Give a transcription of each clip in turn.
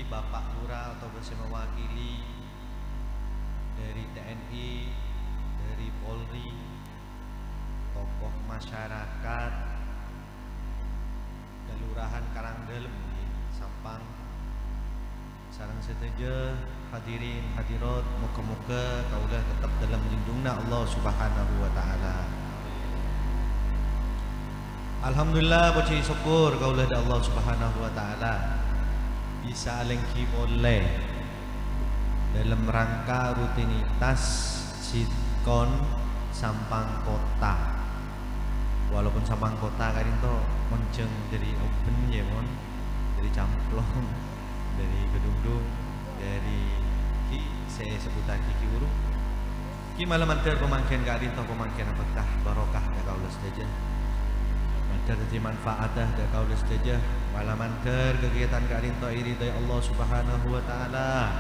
Niki Bapak Lurah atau bersama mewakili dari TNI, dari Polri, tokoh masyarakat, Kelurahan Karangdelem, Sampang, sareng setuju hadirin hadirat, muka-muka kaulah tetap dalam lindungna Allah Subhanahu wa taala. Alhamdulillah puji syukur kaulah da Allah Subhanahu wa taala bisa alengki boleh dalam rangka rutinitas sitkon Sampang Kota. Walaupun Sampang Kota kan itu monceng dari open ya mon, dari camplong, dari gedung-gedung, dari saya sebutan kiki urung. Ki malam antar pemangkin ka adin to pemangkin apakah barokah da kaulah saja. Mantar jadi manfaat da kaulah saja. Malam antar kegiatan ka adin to iri dari Allah Subhanahu wa taala.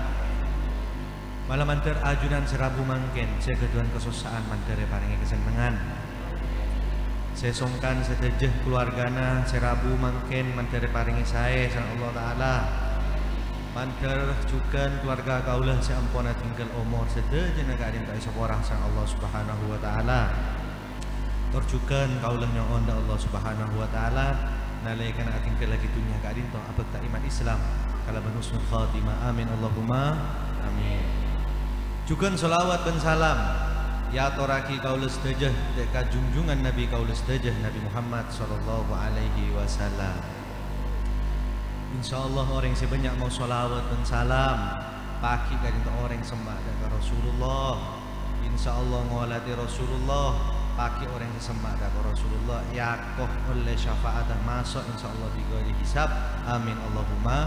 Malam antar ajunan serabu mangkin, saya keduan kesusahan mantar paringi kesenangan. Saya songkan sedejeh keluargana serabu mangkin mantar paringi saya sang Allah taala. Mantar juga keluarga kaulah seampuna tinggal umur sedejeh naga adin ta saporah sang Allah Subhanahu wa taala. Torjukan kaulah nyoon da Allah Subhanahu wa taala nalaikan tinggal lagi dunia ka adin to abek ta iman Islam kala husnul khatimah amin Allahumma amin. Juga salawat dan salam ya toraki kaulah sedejeh deka junjungan Nabi kaulah sedejeh Nabi Muhammad sallallahu alaihi wasallam. Insyaallah orang sebanyak mau salawat dan salam paki kan itu orang sembah dari Rasulullah. Insyaallah ngolati Rasulullah paki orang sembah dari Rasulullah yakoh oleh syafaat dan masuk insyaallah digori hisab amin Allahumma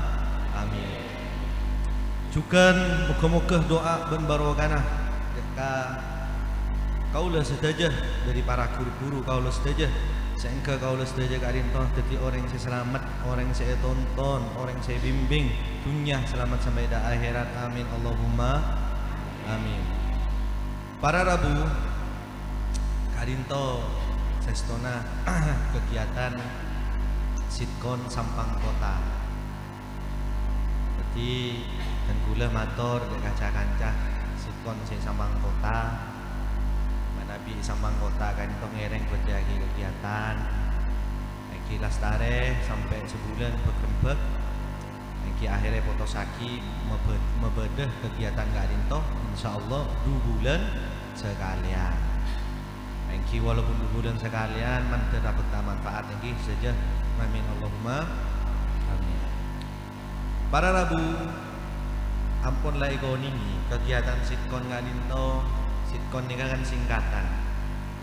amin. Juga muka-muka doa ben barokah deka kaulah sedejeh dari para guru-guru kaulah sedejeh sehingga kaulah sedejeh ka adin toh dadi orang yang selamat, orang yang saya tonton, orang yang saya bimbing dunia selamat sampai dah akhirat amin Allahumma amin. Para Rabu ka adin toh sestona kegiatan sitkon Sampang Kota. Jadi dan gula mator dek kaca-kaca sitkon saya Sampang Kota. Nabi Sampang Kota kan itu ngereng berjagi kegiatan Eki lastare sampai sebulan berkembang Eki akhirnya Potosaki membedah kegiatan gak adintoh insyaallah 2 bulan sekalian Eki walaupun 2 bulan sekalian mantar dapat manfaat Eki saja amin Allahumma amin. Para Rabu ampun lah ikoni kegiatan sitkon gak adintoh. Sitkon ini kan singkatan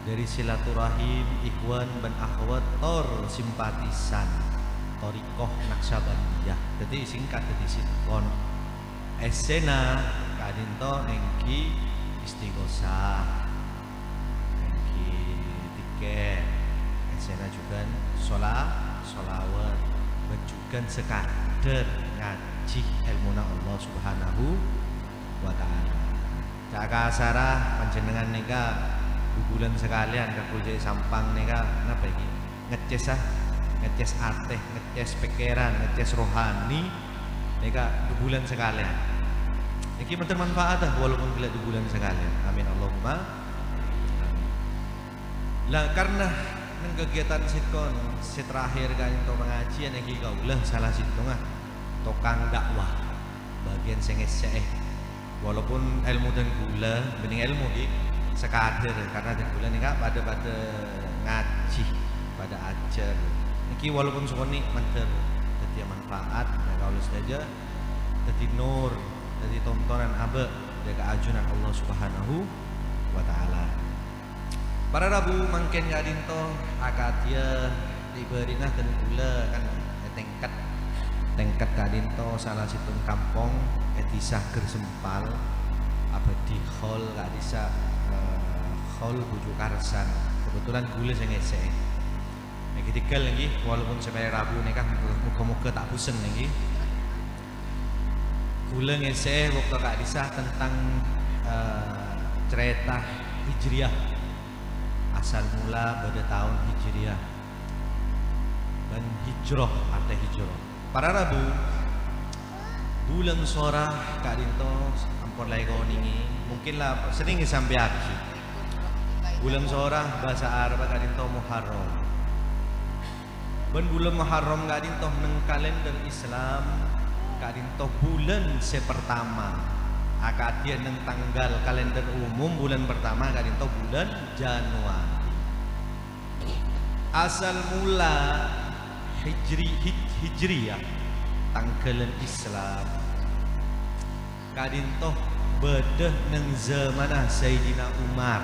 dari silaturahim, ikhwan dan akhwat tor simpatisan torikoh Naksabandiyah. Jadi singkat dari sitkon. Esena kadinto engki istighosah, engki tiket. Esena juga solawat, dan juga sekadar ngaji ilmuna Allah Subhanahu wa taala. Caka asara panjenengan nika 2 bulan sekalian kakul Sampang nika napa iki ngeces ateh, ngeces pikiran, ngeces rohani nika 2 bulan sekalian. Iki menter manfaat walaupun bila 2 bulan sekalian. Amin Allahumma. Lah karena nang kegiatan sitkon terakhir kan untuk pengajian iki kaulah salah situng tukang dakwah bagian sing walaupun ilmu dan gula bening ilmu ki sekadar karena dan gula nika pada ngaji pada ajar niki walaupun sukoni manter dadi manfaat ya kaulah saja dadi nur dadi tontonan abe dari ajunan Allah Subhanahu wa taala. Para Rabu mangken kadinto akatia diberinah dan gula kan tingkat kadinto salah situng kampung etisah gersempal abadi hall kadisa hall bujuk karsan kebetulan gula saya ngese ketika lagi walaupun sampai Rabu nih kan muka-muka tak pusing lagi gula ngese waktu kadisa tentang cerita Hijriah asal mula pada tahun Hijriah dan hijrah arti hijrah. Para Rabu bulan sorah Kak Dinto ampun lai kau ningi mungkin lah sering sampai akhir bulan sorah bahasa Arab Kak Dinto Muharram ben bulan Muharram Kak Dinto neng kalender Islam Kak Dinto bulan sepertama akad dia neng tanggal kalender umum bulan pertama Kak Dinto bulan Januari asal mula hijriyah tanggalan Islam Kak Dinto bedah neng zamanah Sayyidina Umar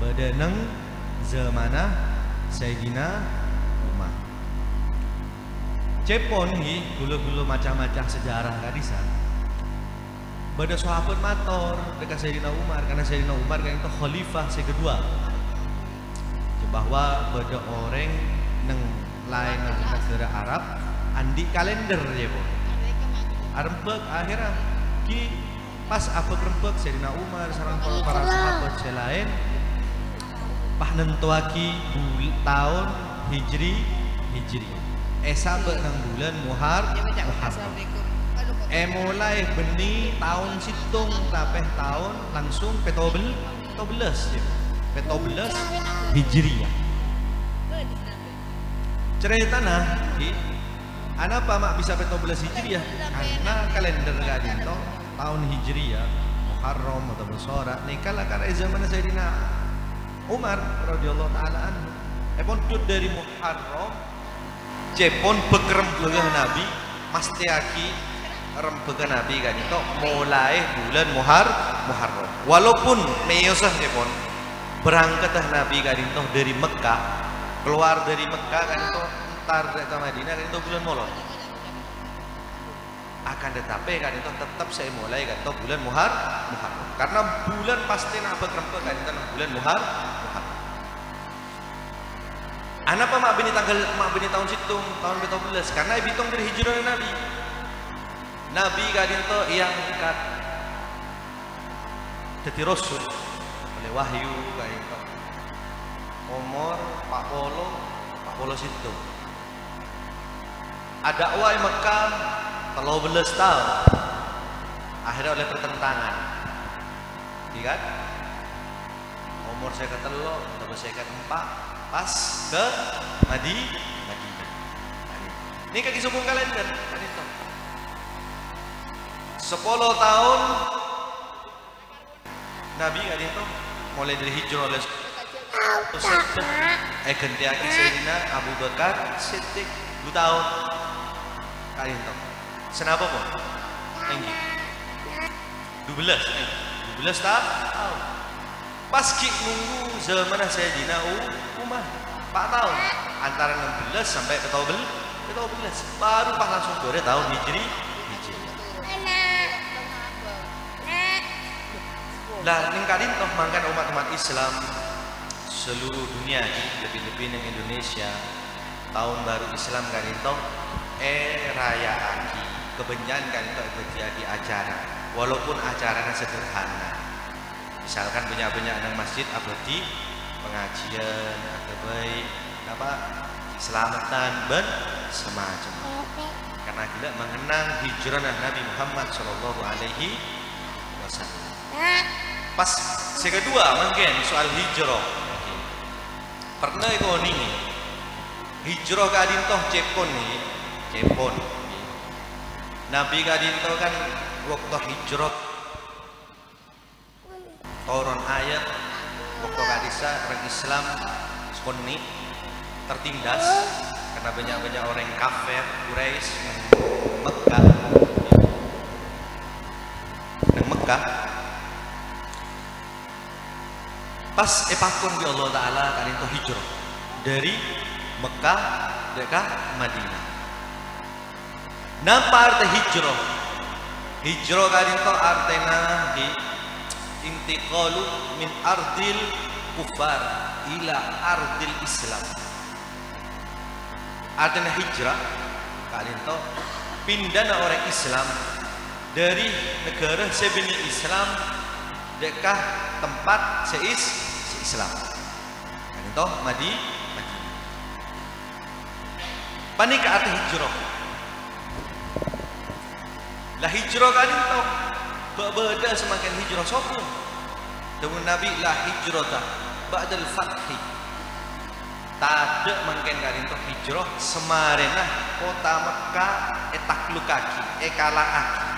bedah neng zamanah Sayyidina Umar cepon hi gulu-gulu macam-macam sejarah kadisan bedah sahabat mator dekat Sayyidina Umar karena Sayyidina Umar kan itu khalifah kedua bahwa beda orang neng lain negara Arab andi kalender ya bu arempek akhirnya ki pas apa rempek Sayyidina Umar sareng para sahabat selain pah nentuaki tahun hijri sabe nang bulan Muharram mulai beni tahun situng tapeh tahun langsung petobelas hijriyah cerita nah apa mak bisa petobelas hijriyah karena kalender Kak Dinto tahun hijriyah Muharram atau Musyara nikah karena zaman Sayyidina Umar radhiyallahu taala anhu epon tut dari Muharram cepon bekerempegah Nabi mesti aki rempegah Nabi Kak Dinto mulai bulan Muharram walaupun meyosah cepon berangkat Nabi Kak Dinto dari Mekah keluar dari Mekah Kak Dinto entar ke Madinah Kak Dinto bulan Molon akan tetapi Kak Dinto tetap saya mulai Kak Dinto bulan Muharram karena bulan pasti nak berkerempet Kak Dinto bulan Muharram anapa mak bini tahun situng tahun 17 karena hitung dari hijrah Nabi Kak Dinto yang dekat jadi Rasul oleh wahyu kayak itu umur 40 situ ada uai Mekah 13 tahun akhirnya oleh pertentangan iya kan umur saya ketelo atau saya ketempat pas ke Madinah ini kaki sukung kalender kan itu 10 tahun Nabi Kak Dinto mulai dari hijrah oleh ganti aki Sayyidina Abu Bakar Siddiq 2 tahun Kak Dinto senapa po? Tinggi 12 tahun pas ki nunggu zaman Sayyidina Umar 4 tahun antara 16 sampai ke 12 baru pas langsung 2 tahun hijri lah ning Kak Dinto mangkan umat Islam seluruh dunia lebih-lebih ning Indonesia tahun baru Islam Kak Dinto rayaaki kebenyan Kak Dinto jadi acara walaupun acaranya sederhana misalkan banyak-banyak nang masjid abadi pengajian atau baik apa selamatan ben semacam karena kita mengenang hijrah Nabi Muhammad sallallahu alaihi wasallam pas kedua mungkin soal hijrah pernah itu nih hijrah Kak Dinto cepon Nabi Kak Dinto kan waktu hijrah turun ayat waktu kadisa orang Islam sekoni tertindas karena banyak orang kafir Quraisy Mekah pas epakon di Allah Ta'ala Kak Dinto hijrah dari Mekah dekat Madinah nampak arti hijrah Kak Dinto artinya intiqalu min ardil kufar ila ardil Islam artinya hijrah Kak Dinto pindah orang Islam dari negara sebeni Islam dekat tempat Islam Kak Dinto Madinah panik ke arti hijrah Lah hijrah kan itu berbeda semakin hijrah sopo. Dengan Nabi lah hijrah ba'dal fathi. Tak mungkin kan itu hijrah semarena kota Mekah takluk kaki kalah aki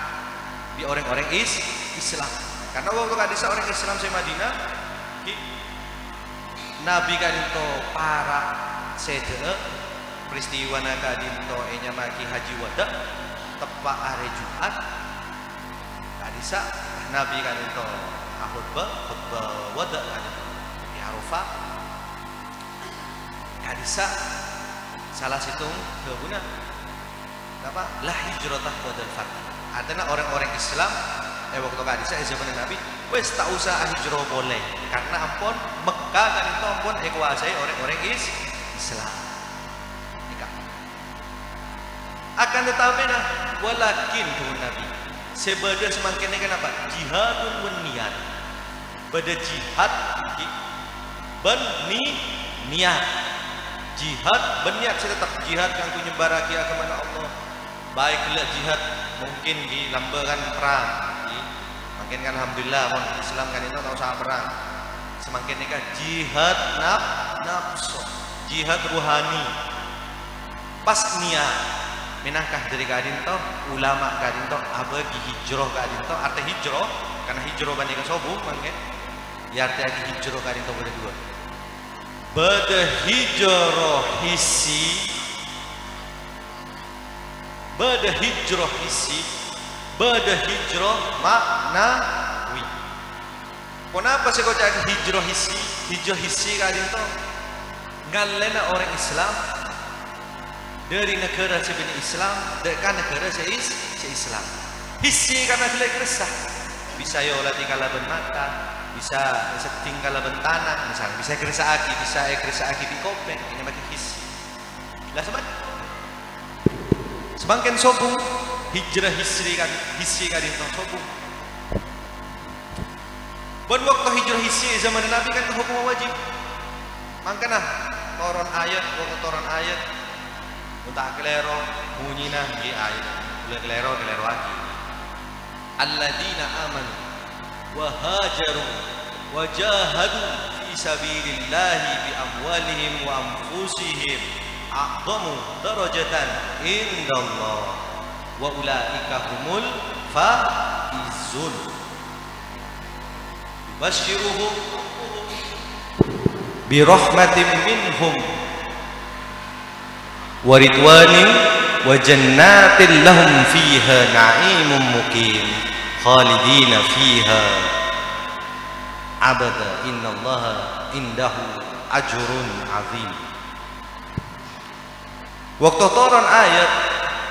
di orang-orang Islam. Karena waktu kadisa orang Islam di Madinah Nabi kan itu para sedek peristiwa naga dinto maki haji wada tepat hari Jumat kadisa Nabi kan itu khutbah wada kan di Arafah kadisa salah situ kebuna apa lah hijratah badal fath adana orang-orang Islam waktu kadisa zaman Nabi wes tak usah hijrah boleh karena ampun Mekah kan itu ampun kuasai orang-orang Islam nikah akan tetapi nah walakin tuh Nabi sebeda semakin kenapa jihadun wan niat beda jihad ben niat jihad berniat saya tetap jihad yang menyebar agama Allah baiklah jihad mungkin dilambakan perang mungkin kan alhamdulillah orang Islam kan itu tahu sama perang semakin nikah jihad nafsu jihad ruhani pas niat menangkah dari kadin to ulama kadin to abagi hijrah kadin to arti hijrah karena hijrah banding ke sobu mungkin ya arti hijrah kadin to berdua bada hijrah hisi bada hijrah maknawi. Kenapa saya kau cakap hijrah hisi kadin to ngalena orang Islam dari negara sebenar Islam dekat negara se-Islam hisi karena gila resah bisa yola tinggal mata bisa tinggal tanah misalnya bisa kerasa aki di kopeng ini makin hisi lah semakin sobung hijrah hisi kan itu sobung buat waktu hijrah hisi zaman Nabi kan hukum wajib makanya turun ayat untuk kelero bunyinya di ayat kelero lagi alladzina amanu wa hajaru wa jahadu fi sabilillahi bi amwalihim wa anfusihim a'zamu darajatan indallah wa ulaika humul faizun basyiruhum bi rahmatin minhum wa ridwanin wa jannatin lahum fiha na'imun muqim khalidina fiha abada innallaha indahu ajrun azim. Waktu turun ayat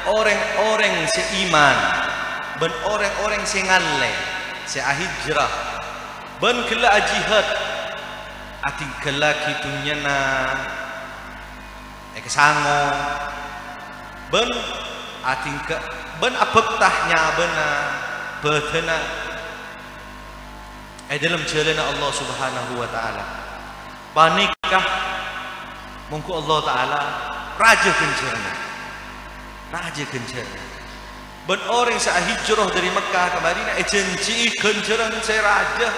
orang-orang seiman ben orang-orang sengalle sehijrah ben kela jihad ati kela kitunya na kesango ben ating ke ben apeptahnya bena betena dalam jalan Allah Subhanahu wa taala panikah mungku Allah taala raja kencerna ben orang sa hijrah dari Mekah ke Madinah janji kenceran saya raja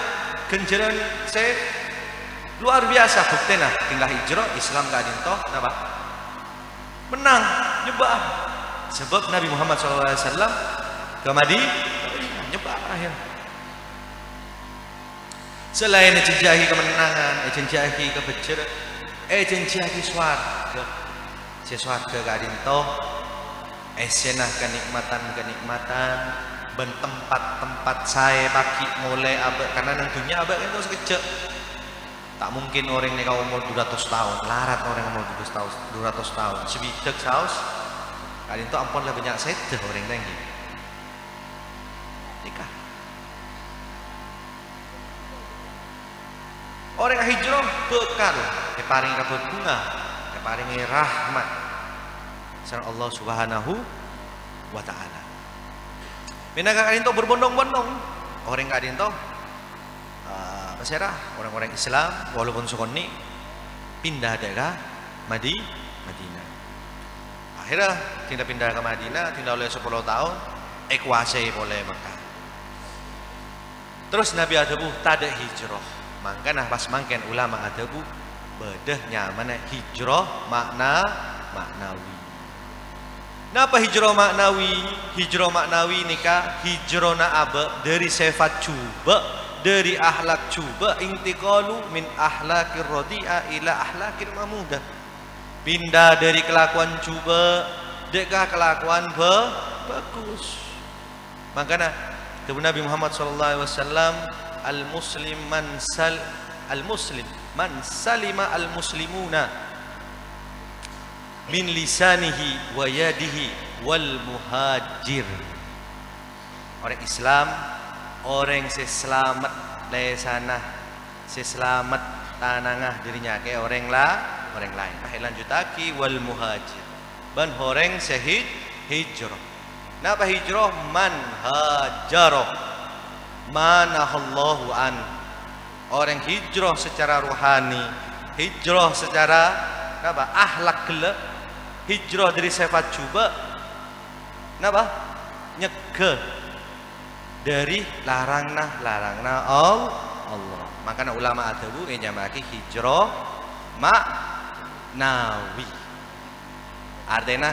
kenceran saya luar biasa buktena tinggal hijrah Islam gak dintoh napa menang nyebar sebab Nabi Muhammad SAW ke Madinah nyebar akhir selain menjahi kemenangan menjahi kebencian menjahi swarga swarga kadin toh senah kenikmatan ben tempat saya bagi mulai abad karena nang dunia abad itu sekejap tak mungkin orang ini kau umur 200 tahun larat orang umur 200 tahun sebidak saus kali itu ampun lah banyak sedih orang tinggi nikah orang hijrah bekal keparing kabut bunga keparing rahmat sareng Allah Subhanahu wa taala minangka kali itu berbondong-bondong orang kali itu Serah orang-orang Islam walaupun sukoni pindah daerah Madinah akhirnya pindah ke Madinah tinggal oleh 10 tahun kuasai oleh Mekah. Terus Nabi adabu tak ada hijrah. Makanya pas mangken ulama adabu bedah nyaman hijrah maknawi. Napa hijrah maknawi? Hijrah maknawi nikah hijrah na aba dari sifat cuba, dari akhlak cuba, intiqalu min akhlakir radi'a ila akhlakir mamudah. Pindah dari kelakuan cuba dekah kelakuan bagus. Makanya Nabi Muhammad SAW al-muslim man salima al-muslimuna min lisanihi wa yadihi wal muhajir. Orang Islam orang seselamat lesana, seselamat tanangah dirinya ke orang lain. Lanjut lagi wal muhajir. Ban orang hijrah. Napa hijrah? Man hajarah manahallahu an. Orang hijrah secara rohani, hijrah secara napa? Akhlak gelap, hijrah dari sifat cuba napa? Nyegah dari larangna Allah. Makanya ulama adabu nyamaki hijrah maknawi. Artinya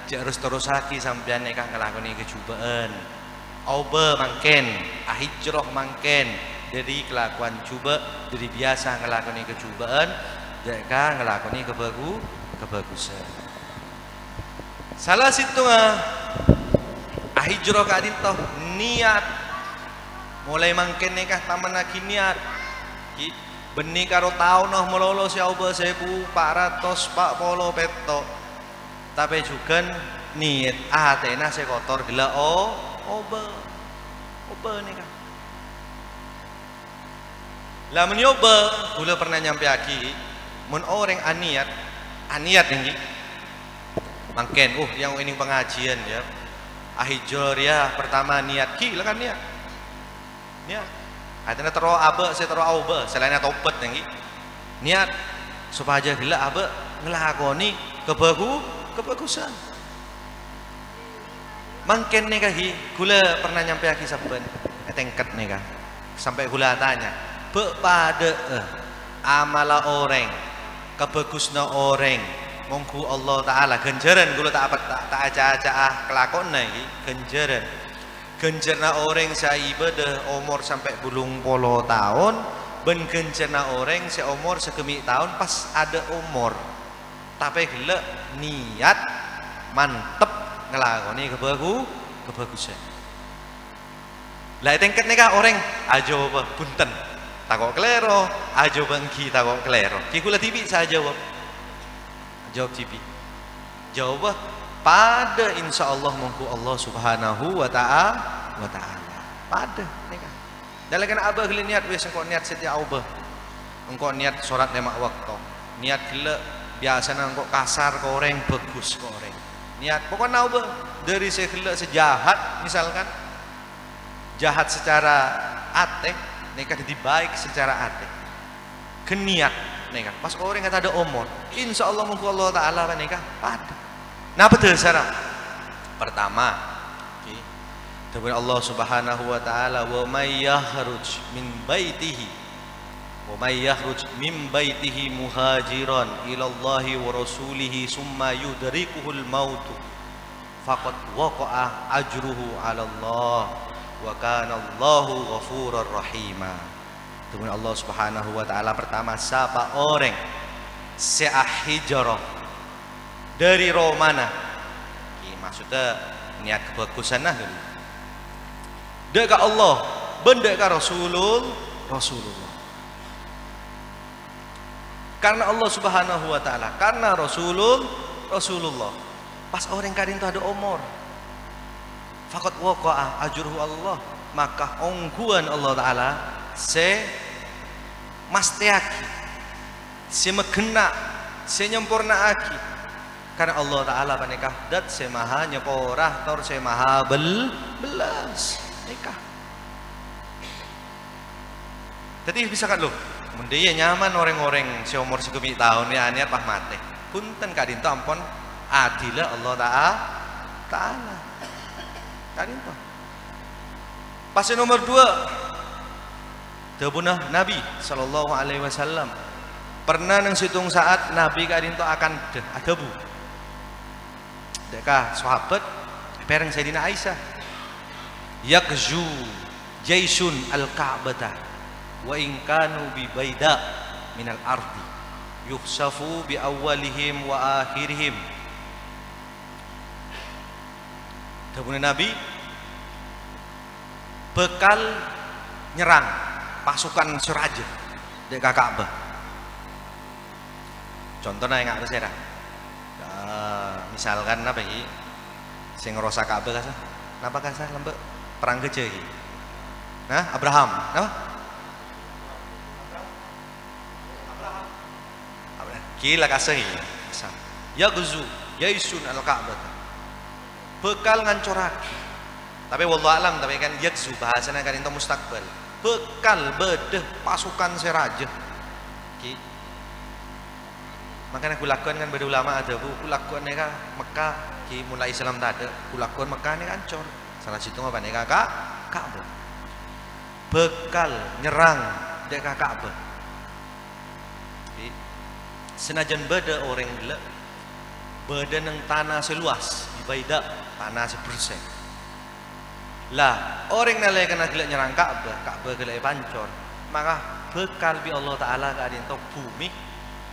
harus terus lagi sampean nekah ngelakoni kecubaan. Oba mangken, hijrah mangken dari kelakuan cuba, dari biasa ngelakoni kecubaan, jika ngelakoni kebagusan. Salah situ hijrah kadin toh niat. Mulai mangken nekah taman lagi niat. Benih karo tahun noh melolo siapa 1400 pak polo peto. Tapi juga niat atena saya kotor gila oba nih kan. Lah menyoba gula pernah nyampe lagi mun orang aniat ini mangken yang ini pengajian ya hijrah ya pertama niat gila kan niat artinya terus aba saya terus auba selain topet yang niat supaya gila aba ngelakoni kebagusan. Mangken nih kahi, gula pernah nyampe lagi saben, tengket nih kah, sampai gula tanya, pada amala orang, kebagusna orang, mongku Allah Taala genjaran gula tak aja kelakon nih, genjarna orang saya ibadah umur sampai bulung polo tahun, ben genjarna orang saya umur sekemi tahun pas ada umur, tapi gula niat mantep ngelakoni kebagusan. Lah tengket nika orang ajo punten takok klero, ajo bangki takok klero. Ki kula tipi saya jawab tipi. Jawab pada insyaallah mongko Allah Subhanahu wa taala. Pada nika. Dalam kana abah gele niat wis engko niat setiap abah. Engko niat salat 5 waktu. Niat gele biasanya engko kasar ke orang bagus ke orang. Niat pokoknya ubah dari sejahat misalkan jahat secara ate nikah dibaik secara ate keniat nikah pas orang kata ada umur insyaallah mungkin Allah Ta'ala nikah pada nah betul cara pertama okay. Allah Subhanahu wa Ta'ala wa may yakhruj min baitihi muhajiran ilallahi wa rasulihi summa yudrikuhul mautu faqad waqa'a ajruhu 'ala Allah wa kana Allahu ghafurur rahima. Kemudian Allah Subhanahu wa taala pertama siapa orang hijrah dari romana maksudnya niat kebagusan nah dek Allah benda ka Rasulullah karena Allah Subhanahu wa taala, karena Rasulullah. Pas orang kadin itu ada umur. Faqad waqa'a ajruhu Allah, maka ongguan Allah taala se masteaki, se megena, se nyempurnaaki. Karena Allah taala panikah dat se maha nyeporah tor se maha belas nikah. Jadi bisa kan lo dia nyaman orang-orang seumur sekumi tahun ya niat pah mate punten kadinto ampun adila Allah Ta'ala kadinto Pasal nomor 2, tepunah Nabi sallallahu alaihi wasallam pernah nang situng saat Nabi kadinto akan debu. Dekah sahabat pereng Sayyidina Aisyah. Yakzu jaisun al-Ka'bata wa in kanu bi baida minal ardi yukhsafu bi awwalihim wa akhirihim. Kemudian Nabi bekal nyerang pasukan Suraja di Ka'bah. Contohnya yang ada serah. Misalkan apa ini? Sing ngerosak Ka'bah kasah. Napa kasah lembek perang gece iki. Nah, Abraham, napa? Abraham. Gila kasah iki. Yaghzu yaisun al-Ka'bah. Bekal ngancorake. Tapi wallahu alam tapi kan yakzu bahasanya kan itu mustaqbal. Bekal bedeh pasukan seraja. Ki. Makanya kulakuan kan beda ulama ada bu. Kulakuan mereka Mekah ki mulai Islam tak ada. Kulakuan Mekah ini hancur. Salah situ apa nih kakak? Ka'bah. Bekal nyerang dek Ka'bah. Senajan beda orang gila. Beda neng tanah seluas di Baida tanah sebersih. Lah orang nalai kena gelak nyerang Ka'bah gelak pancor, maka bekal bi Allah Taala kadin to bumi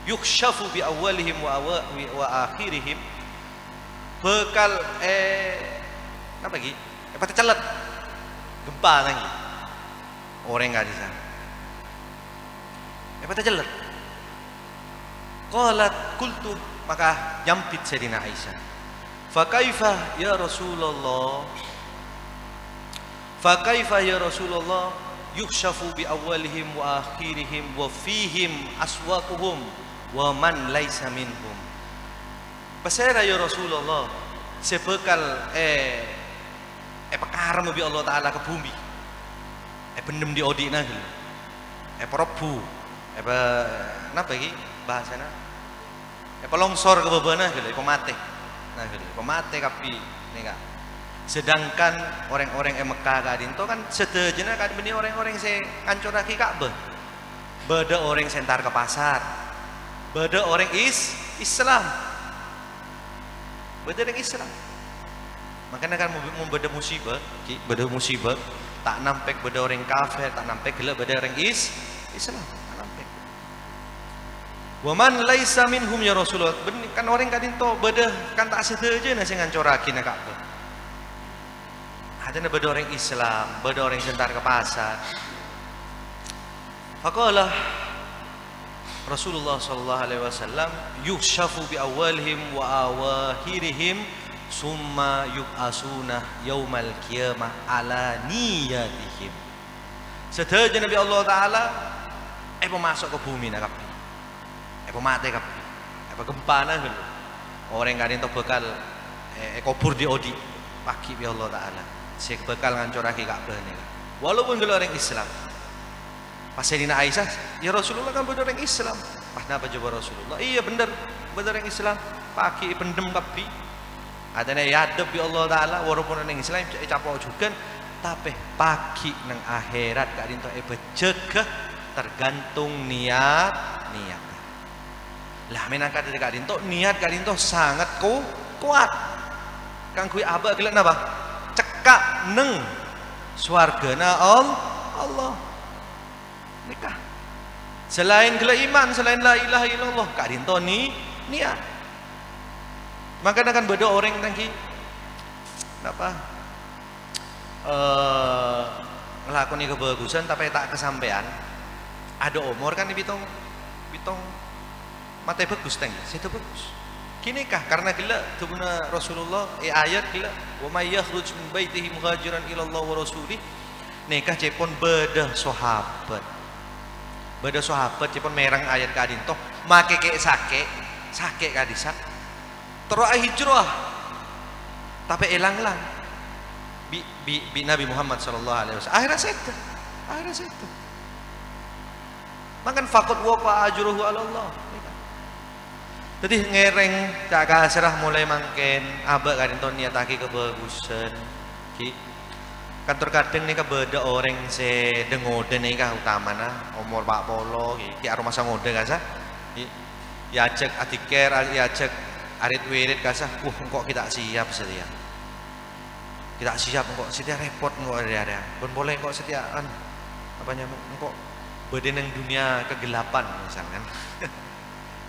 yukshafu bi awalihim wa akhirihim bekal apa lagi? Pati celet gempa lagi orang nggak di sana. Pati celet. Qalat qultu maka nyampit Sayyidina Aisyah. Fa kaifa ya Rasulullah? Fa kaifa ya Rasulullah yukshafu bi awwalihim wa akhirihim wa fihim aswaquhum wa man laisa minhum. Pasera ya Rasulullah sebekal perkara bi Allah Taala ke bumi. Benem di odina gitu. Probu. Napa iki bahasana? Longsor ke bebana gitu, pemate. Nah gitu, pemate kapi nih kak. Sedangkan orang-orang Mekah kadin to kan sedejena kadin beni orang-orang se ngancurake Ka'bah. Beda orang sentar ke pasar. Beda orang Islam. Beda orang Islam. Makanya kan mau beda musibah, beda musibah tak nampek beda orang kafir, tak nampek gelap beda orang Islam. Waman laisa minhum ya Rasulullah. Kan orang kadin to beda kan tak sedeje nasi ngancorakin Ka'bah. Ada beda orang Islam, beda orang sentar ke pasar. Faqala Rasulullah sallallahu alaihi wasallam yukshafu bi awalihim wa awakhirihim summa yub'asuna yaumal qiyamah ala niyatihim. Sedeje Nabi Allah Taala masuk ke bumi nak mati kap gempa nah gitu orang kadin to bekal kubur di odi pagi bi Allah Taala sik bekal ngancorake Ka'bah nih walaupun kalau orang Islam pas Sayyidina Aisyah ya Rasulullah kan bener orang Islam pas napa coba Rasulullah iya bener orang Islam pagi pendem kapi adanya yadep bi Allah Taala walaupun orang Islam capo juga tapi pagi nang akhirat kadin to becegah tergantung niat lah menangka dari kadinto niat kadinto sangat kuat kang kui abah gelak napa cekak neng swargana Allah nikah selain gelak iman selain la ilaha illallah kadinto niat maka akan beda orang tangki napa ngelakoni kebagusan tapi tak kesampaian ada umur kan bitong mata bagus teng, situ bagus. Kini kah karena gila tubuna Rasulullah ayat gila wa may yakhruj min baitihi muhajiran ila Allah wa rasulih. Nikah cepon beda sahabat cepon merang ayat kadin toh make ke sake kadisa. Terus hijrah. Tapi elang-lang. Bi Nabi Muhammad sallallahu alaihi wasallam. Akhirnya setu. Makan fakut waqa ajruhu ala Allah. Jadi ngereng cak serah mulai mangken abak kadin to niatake kebagusan ki Kan terkadang nih beda orang se dengode nih utama na umur pak polo ki aroma sangode kasa ya cek atiker ya cek arit wirid kasa kok kita siap setia kita siap kok setia repot kok ada pun boleh kok setiaan apanya kok beda neng dunia kegelapan misalkan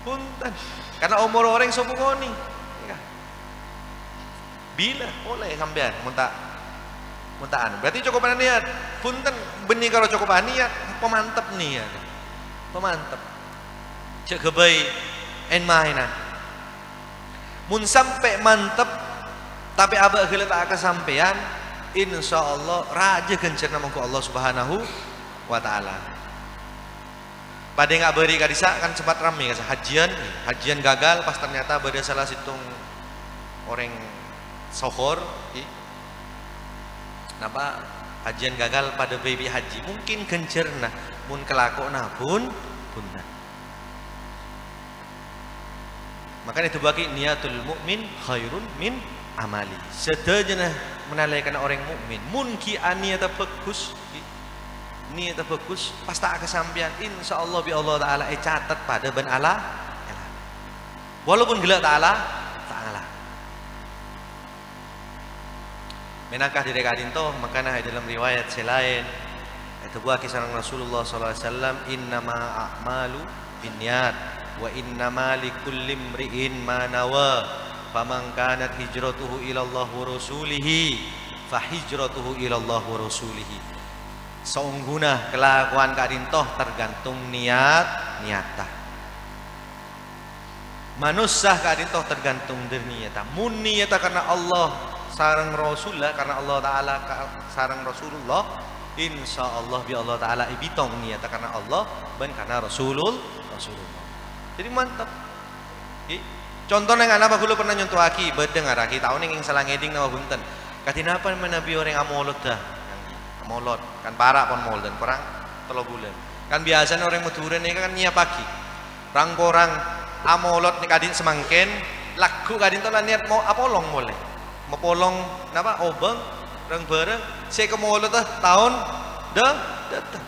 punten karena umur orang sopungoni ya. Bila boleh sampean muntaan berarti cukup niat punten benih kalau cukup niat pemantep nih ya pemantep cek kebaik en mainan mun sampai mantep tapi abah gelet tak kesampean insyaallah raja gencer nama Allah Subhanahu wa taala. Pada nggak beri kadisa kan sempat ramai kan hajian gagal pas ternyata beda salah situng orang sohor kenapa hajian gagal pada baby haji mungkin gencer nah mun kelakona pun punten. Makanya itu bagi niatul mukmin khairun min amali. Sedajana menalaikan orang mukmin mun ki niat bagus niat bagus pas tak kesampean insyaallah bi Allah taala catat pada ben Allah walaupun gelak taala menangkah diri kadinto makanya dalam riwayat selain itu buah kisah Rasulullah SAW innama a'malu binniyat wa innama likulli imri'in ma nawa faman kanat hijratuhu ila Allah wa rasulihi fa hijratuhu ila Allah wa rasulihi. Seungguna kelakuan kadinto tergantung niatah manusia kadinto tergantung dari niatah mun niatah karena Allah sarang Rasulullah karena Allah Ta'ala sarang Rasulullah insyaallah bi Allah Ta'ala ibitong niat karena Allah dan karena Rasulullah jadi mantap contohnya nggak apa dulu pernah nyontoh aki berdengar aki tahun yang salah ngeding nama bunten katina apa nabi orang amolot dah amolot kan parah pon mol dan perang 3 bulan kan biasanya orang Madura nih kan niat pagi orang amolot nih kadin semangken lagu kadin tuh niat mau apolong boleh mepolong napa obeng reng bareng saya kemolot tahun datang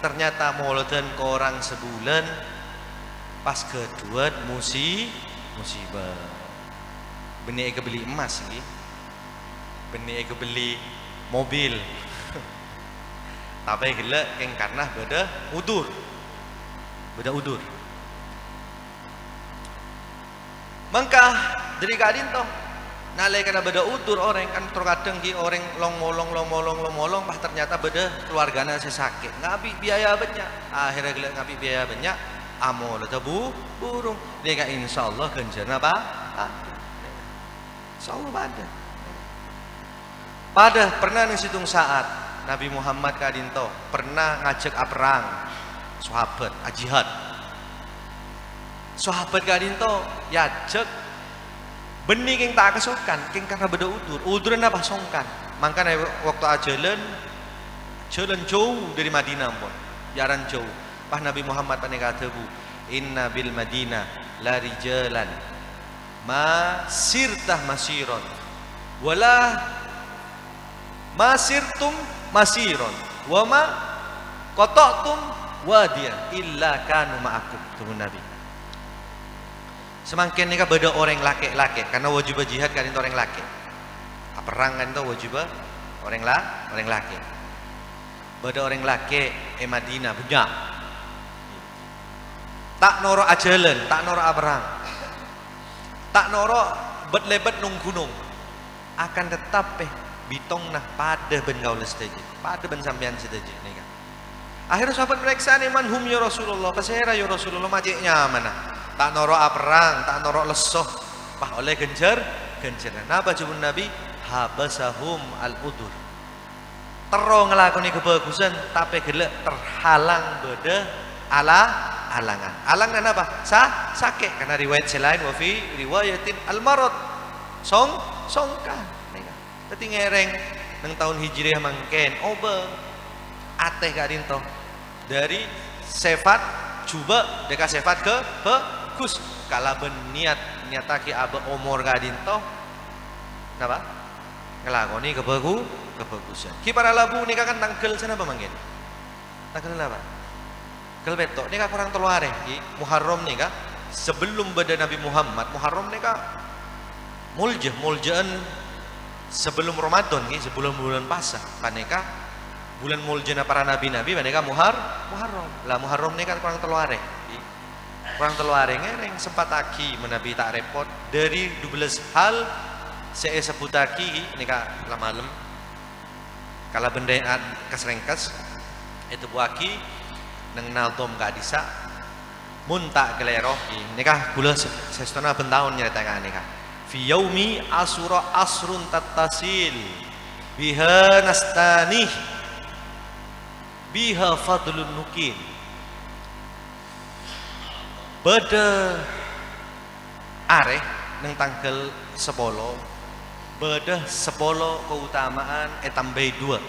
ternyata molotan ke orang sebulan pas kedua musibah benih kebeli emas gitu benih kebeli mobil tapi gila yang karena beda udur maka dari kadin toh nalai karena beda utur orang kan terkadang ki orang long molong pas ternyata beda keluarganya sesakit ngapi biaya banyak akhirnya gila ngapi biaya banyak amol tebu burung dia kan insyaallah genjer apa insyaallah pada pernah nih situng saat Nabi Muhammad kadinto pernah ngajak perang sahabat jihad sahabat kadinto ya cek benih yang tak kesokan king karena beda uduran apa songkan makanya waktu jalan jauh dari Madinah pun jalan jauh pas Nabi Muhammad kata bu inna bil Madinah la rijalan ma sirtah masiron wala masirtum masiron wa ma qata'tum wadiyan illa kanu ma'akum tuh Nabi. Semakin nikah beda orang laki-laki karena wajib jihad kan itu orang laki. Perang kan itu wajib orang laki. Beda orang laki Madinah banyak. Tak noro ajalan, tak noro perang. Tak noro bet-lebet nung gunung. Akan tetap bitong nah pada ben gaul sedaji. Pada ben sampean sedaji nikah. Akhirnya sahabat mereka nih manhum ya Rasulullah, pasera ya Rasulullah majiknya mana? Tak noro perang, tak noro lesoh, pah oleh gencer. Napa jubun Nabi habasahum al-udur. Terong ngelakoni kebagusan tapi gelek terhalang beda alangan. Alangan apa? Sakit karena riwayat selain wafi riwayatin al-marad. Songkan. Tadi ngereng nang tahun Hijriah mangken obe ateh kadinto dari sifat coba deka sifat ke bagus kala ben niataki abe umur kadinto napa ngelakoni kebagusan. Ki para labu nika kan tanggal sana apa mangkin? Tanggal apa? Tanggal betok nika kurang teluare ki Muharram nika sebelum beda Nabi Muhammad. Muharram nika muljaan sebelum Ramadan ki, sebelum bulan puasa. Paneka bulan muljana para nabi-nabi paneka Muharram. Lah Muharram nika kurang teluare ki. Kurang teluare ngereng sempat aki menabi tak repot dari 12 hal saya sebutaki nika la malam kala bendaan kasrengkas itu buaki nang naldom gak disa munta geleroh nika kula sestona bentaun nyeritakan nika fi yaumi asura asrun tattasil biha nastanih biha fadlun nukin beda areh nang tanggal 10 bedah 10 keutamaan tambah 2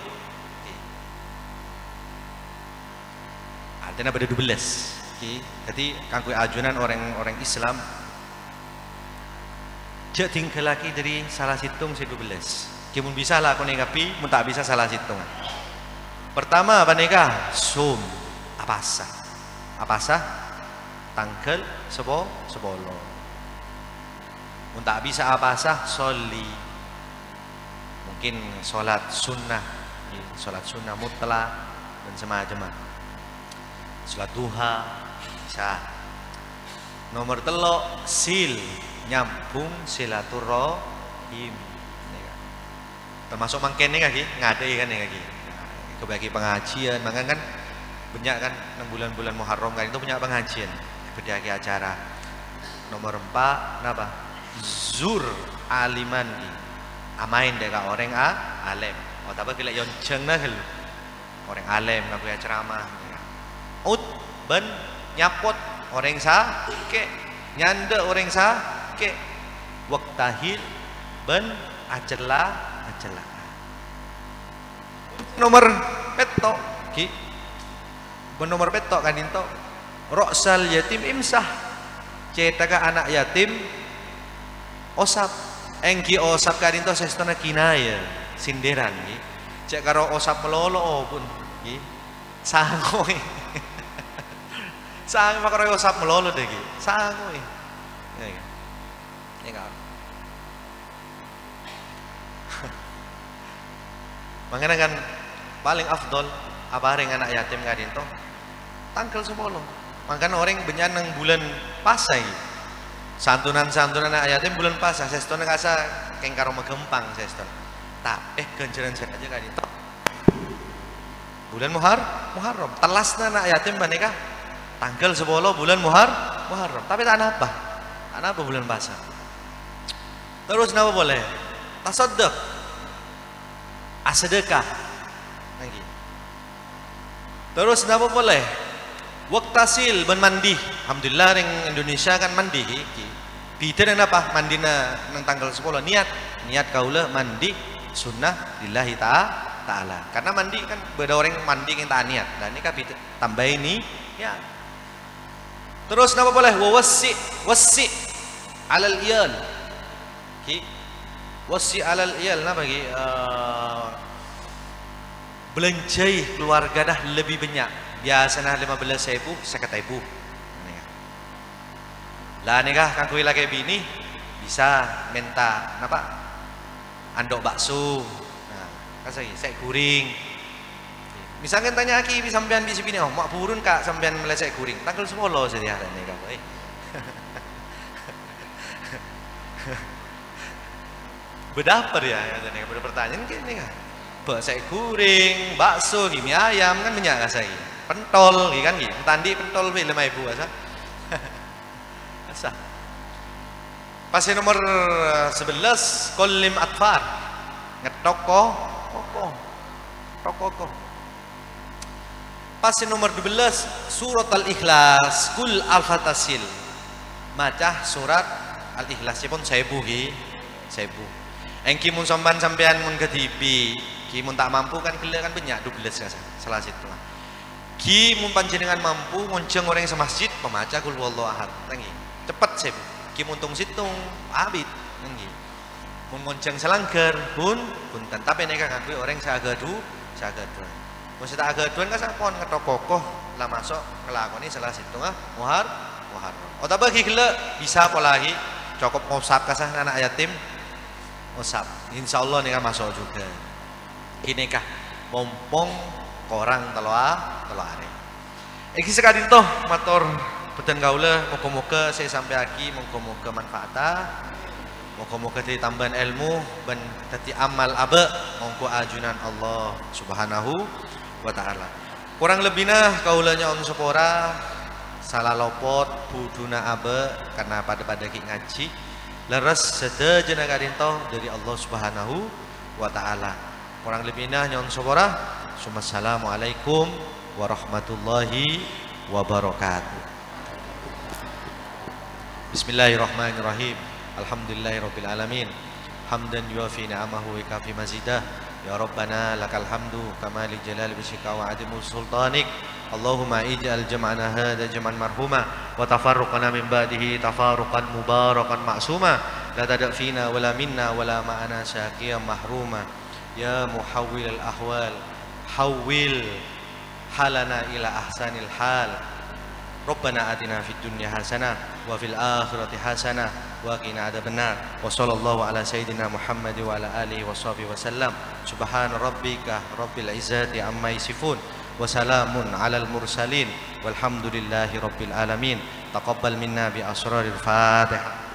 artinya beda 12 jadi kanggo ajunan orang Islam jak tinggal lagi dari salah situng 12 kimun bisa lah aku nengapi mun tak bisa salah situng pertama apa nikah sum apasa tanggal 10 mun tak bisa apasa soli mungkin sholat sunnah mutlak dan semacam sholat duha bisa. Nomor telok sil nyambung silaturahim termasuk mangken nih kaki ngadai kan nih kaki kebagi pengajian makanya kan banyak kan 6 bulan-bulan Muharram kan itu punya pengajian berdaki acara. Nomor 4 napa zur aliman amain deka orang alim tapi kila yon jeng nah orang alim ngaku ya ceramah ut ben nyapot orang ke nyanda orang ke waktahil ben acela nomor petok ki ben nomor petok kan itu roksal yatim imsah cetaka anak yatim osap engki osap kadin to sestona kinaya sinderan nggih cek karo osap melolo pun nggih sangoy sang makaro osap melolo deh nggih sangoy ya kan makanya kan paling afdol abareng anak yatim kadin to tanggal 10 makanya orang benyan nang bulan pasai santunan anak yatim bulan puasa sestona kasa keng karo megempang sestona tak ganjaran saya aja kan itu bulan Muharram telasna anak yatim banika tanggal 10 bulan Muharram tapi tak apa bulan puasa terus napa boleh tasaddaq asedekah lagi terus napa boleh waktasil ben mandi alhamdulillah ring Indonesia kan mandi bida apa mandina nang tanggal 10 niat kaula mandi sunnah lillahi ta'ala karena mandi kan beda orang mandi yang tak niat dan ini kan tambah ini ya terus napa boleh wasi alal iyal wasi alal iyal napa ki belanjai keluarga dah lebih banyak biasanya 15.000 50.000 lah nikah kan kuwi lagi bini bisa minta napa andok bakso nah kan saya guring misalnya tanya aki sampean bisi bini oh mak purun kak sampean melesek guring tanggal 10 sedia nikah boy bedaper ya nikah beda pertanyaan gini kan bakso guring bakso gini ayam kan banyak kasih pentol kan gitu tandi pentol 5.000 asa asa pasti nomor 11 kolim atfar ngetoko pasti nomor 12 surat al-ikhlas kul al-fatasil macah surat al-ikhlas pun 1000 engki mun sampean mun ke TV ki mun tak mampu kan gila kan banyak 12 salah situ ki mun panjenengan mampu ngonceng orang semasjid pemaca kul wallahu ahad nggih cepet sih ki muntung situng abid nggih mun ngonceng selangger pun punten tapi nek ngakui orang sagadu mesti tak agaduan ka sapon ngetok kokoh lah masuk kelakoni salah situ muharram ota bagi gele bisa polahi cukup ngosap kasah anak yatim ngosap insyaallah nek masuk juga kini kah mompong korang teloare iki sekadin toh matur beten kaula muga-muga saya sampai aki muga-muga manfaata muga-muga dadi tambahan ilmu ben dadi amal abe mongko ajunan Allah Subhanahu wa taala. Kurang lebihnya kaulanya on sepora salah lopot buduna abe karena pada ki ngaji leres sedejana kadinto dari Allah Subhanahu wa taala. Kurang lebihnya nyon sepora assalamualaikum warahmatullahi wabarakatuh. Bismillahirrahmanirrahim. Alhamdulillahirabbil alamin. Hamdan yuafi ni'amahu wa kafi mazidah. Ya Rabbana lakal hamdu kama li jalali wajhika wa adimu sultanik. Allahumma ij'al jam'ana hadha jam'an marhuma wa tafarruqana min ba'dihi tafarruqan mubarakan ma'suma. La tada' fina wala minna wala ma'ana syaqiyan mahruma. Ya muhawwil al-ahwal hawwil halana ila ahsanil hal. Rabbana atina fid dunya hasanah wa fil akhirati hasanah wa qina adzabannar. Wa sallallahu ala sayidina Muhammad wa ala alihi washabihi wasallam. Subhana rabbika rabbil izzati amma yasifun wa salamun alal mursalin walhamdulillahi rabbil alamin. Taqabbal minna bi asraril Fatihah.